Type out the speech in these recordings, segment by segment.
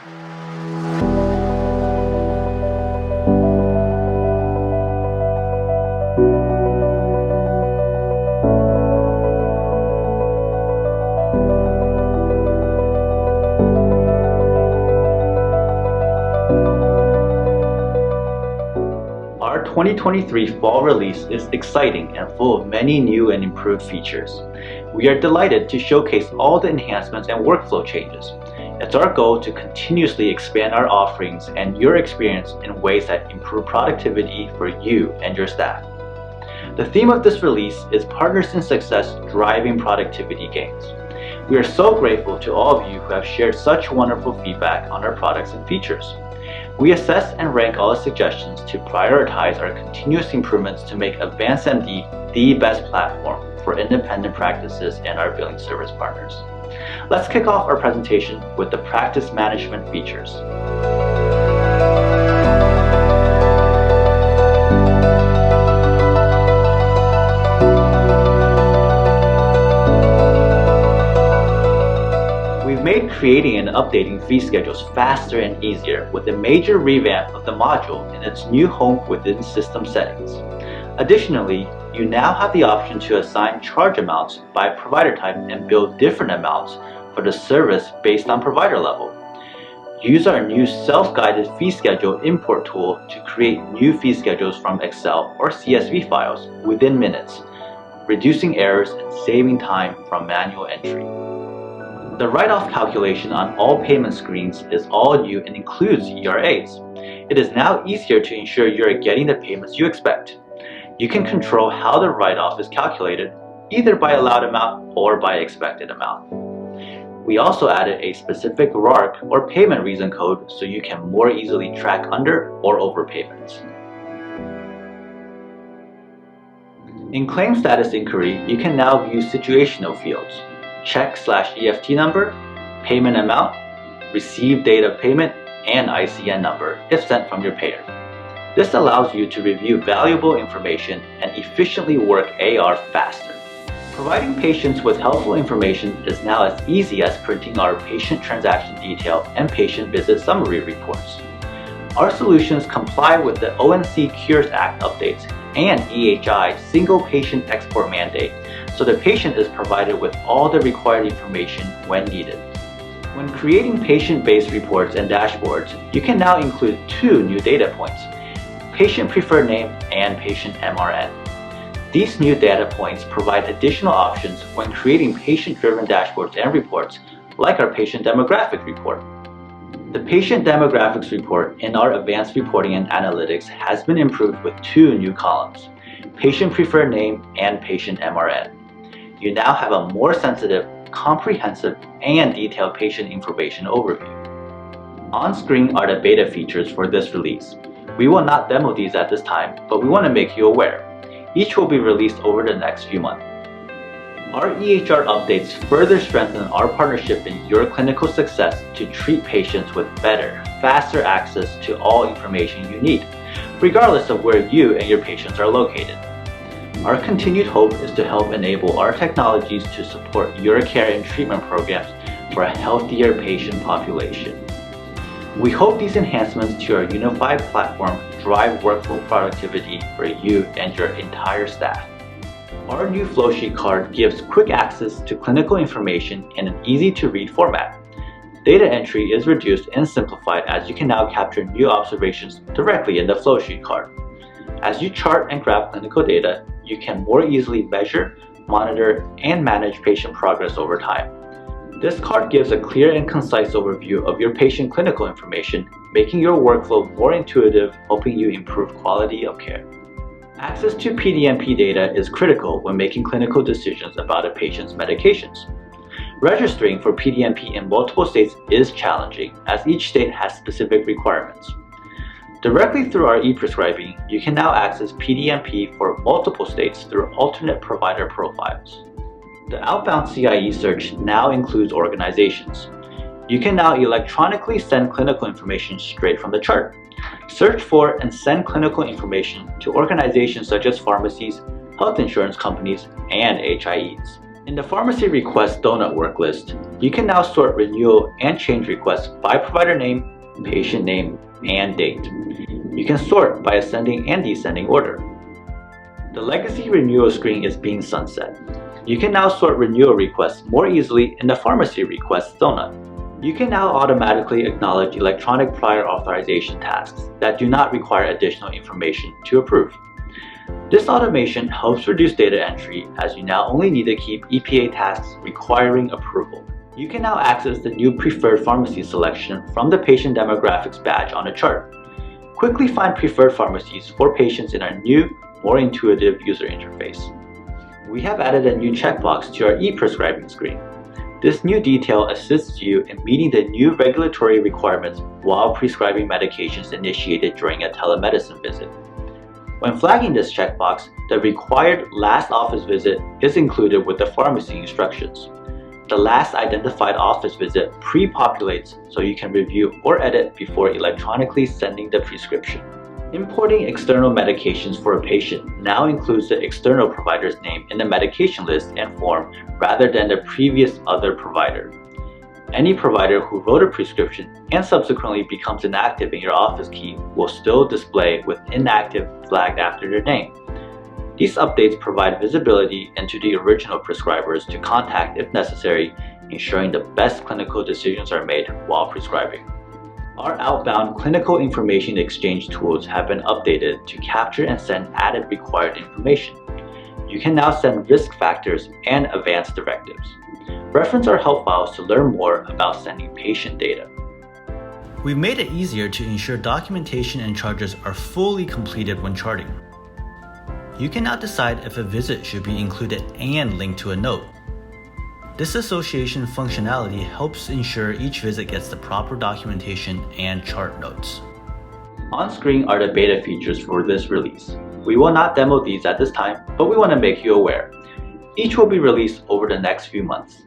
Our 2023 fall release is exciting and full of many new and improved features. We are delighted to showcase all the enhancements and workflow changes. It's our goal to continuously expand our offerings and your experience in ways that improve productivity for you and your staff. The theme of this release is Partners in Success Driving Productivity Gains. We are so grateful to all of you who have shared such wonderful feedback on our products and features. We assess and rank all the suggestions to prioritize our continuous improvements to make AdvancedMD the best platform for independent practices and our billing service partners. Let's kick off our presentation with the practice management features. We've made creating and updating fee schedules faster and easier with a major revamp of the module in its new home within system settings. Additionally, you now have the option to assign charge amounts by provider type and bill different amounts for the service based on provider level. Use our new self-guided fee schedule import tool to create new fee schedules from Excel or CSV files within minutes, reducing errors and saving time from manual entry. The write-off calculation on all payment screens is all new and includes ERAs. It is now easier to ensure you are getting the payments you expect. You can control how the write-off is calculated, either by allowed amount or by expected amount. We also added a specific RARC or payment reason code so you can more easily track under or overpayments. In claim status inquiry, you can now view situational fields, check/EFT number, payment amount, received date of payment, and ICN number if sent from your payer. This allows you to review valuable information and efficiently work AR faster. Providing patients with helpful information is now as easy as printing our patient transaction detail and patient visit summary reports. Our solutions comply with the ONC Cures Act updates and EHI Single Patient Export Mandate, so the patient is provided with all the required information when needed. When creating patient-based reports and dashboards, you can now include two new data points: patient preferred name and patient MRN. These new data points provide additional options when creating patient-driven dashboards and reports, like our patient demographic report. The patient demographics report in our advanced reporting and analytics has been improved with two new columns: patient preferred name and patient MRN. You now have a more sensitive, comprehensive, and detailed patient information overview. On screen are the beta features for this release. We will not demo these at this time, but we want to make you aware. Each will be released over the next few months. Our EHR updates further strengthen our partnership in your clinical success to treat patients with better, faster access to all information you need, regardless of where you and your patients are located. Our continued hope is to help enable our technologies to support your care and treatment programs for a healthier patient population. We hope these enhancements to our unified platform drive workflow productivity for you and your entire staff. Our new flowsheet card gives quick access to clinical information in an easy-to-read format. Data entry is reduced and simplified as you can now capture new observations directly in the flowsheet card. As you chart and graph clinical data, you can more easily measure, monitor, and manage patient progress over time. This card gives a clear and concise overview of your patient clinical information, making your workflow more intuitive, helping you improve quality of care. Access to PDMP data is critical when making clinical decisions about a patient's medications. Registering for PDMP in multiple states is challenging, as each state has specific requirements. Directly through our e-prescribing, you can now access PDMP for multiple states through alternate provider profiles. The outbound CIE search now includes organizations. You can now electronically send clinical information straight from the chart. Search for and send clinical information to organizations such as pharmacies, health insurance companies, and HIEs. In the Pharmacy Request Donut work list, you can now sort renewal and change requests by provider name, patient name, and date. You can sort by ascending and descending order. The legacy renewal screen is being sunset. You can now sort renewal requests more easily in the Pharmacy Request Donut. You can now automatically acknowledge electronic prior authorization tasks that do not require additional information to approve. This automation helps reduce data entry as you now only need to keep EPA tasks requiring approval. You can now access the new preferred pharmacy selection from the patient demographics badge on the chart. Quickly find preferred pharmacies for patients in our new, more intuitive user interface. We have added a new checkbox to our e-prescribing screen. This new detail assists you in meeting the new regulatory requirements while prescribing medications initiated during a telemedicine visit. When flagging this checkbox, the required last office visit is included with the pharmacy instructions. The last identified office visit pre-populates so you can review or edit before electronically sending the prescription. Importing external medications for a patient now includes the external provider's name in the medication list and form rather than the previous other provider. Any provider who wrote a prescription and subsequently becomes inactive in your office key will still display with inactive flagged after their name. These updates provide visibility into the original prescribers to contact if necessary, ensuring the best clinical decisions are made while prescribing. Our outbound clinical information exchange tools have been updated to capture and send added required information. You can now send risk factors and advanced directives. Reference our help files to learn more about sending patient data. We've made it easier to ensure documentation and charges are fully completed when charting. You can now decide if a visit should be included and linked to a note. This association functionality helps ensure each visit gets the proper documentation and chart notes. On screen are the beta features for this release. We will not demo these at this time, but we want to make you aware. Each will be released over the next few months.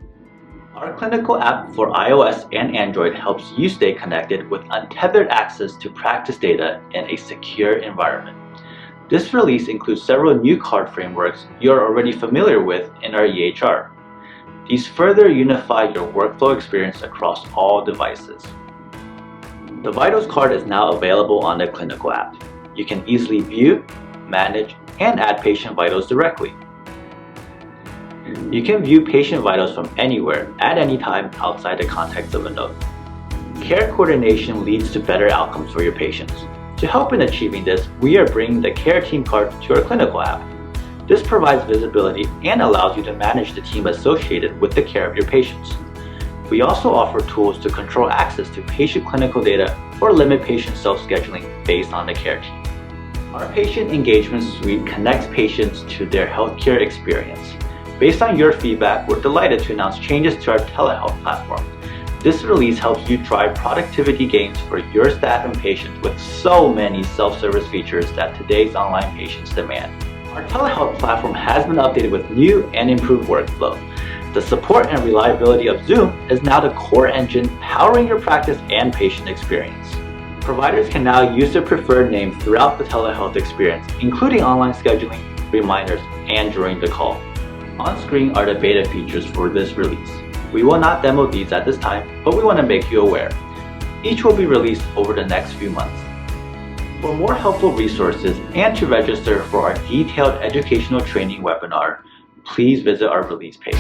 Our clinical app for iOS and Android helps you stay connected with untethered access to practice data in a secure environment. This release includes several new card frameworks you're already familiar with in our EHR. These further unify your workflow experience across all devices. The Vitals card is now available on the clinical app. You can easily view, manage, and add patient vitals directly. You can view patient vitals from anywhere, at any time, outside the context of a note. Care coordination leads to better outcomes for your patients. To help in achieving this, we are bringing the Care Team card to our clinical app. This provides visibility and allows you to manage the team associated with the care of your patients. We also offer tools to control access to patient clinical data or limit patient self-scheduling based on the care team. Our Patient Engagement Suite connects patients to their healthcare experience. Based on your feedback, we're delighted to announce changes to our telehealth platform. This release helps you drive productivity gains for your staff and patients with so many self-service features that today's online patients demand. Our telehealth platform has been updated with new and improved workflow. The support and reliability of Zoom is now the core engine powering your practice and patient experience. Providers can now use their preferred name throughout the telehealth experience, including online scheduling, reminders, and during the call. On screen are the beta features for this release. We will not demo these at this time, but we want to make you aware. Each will be released over the next few months. For more helpful resources and to register for our detailed educational training webinar, please visit our release page.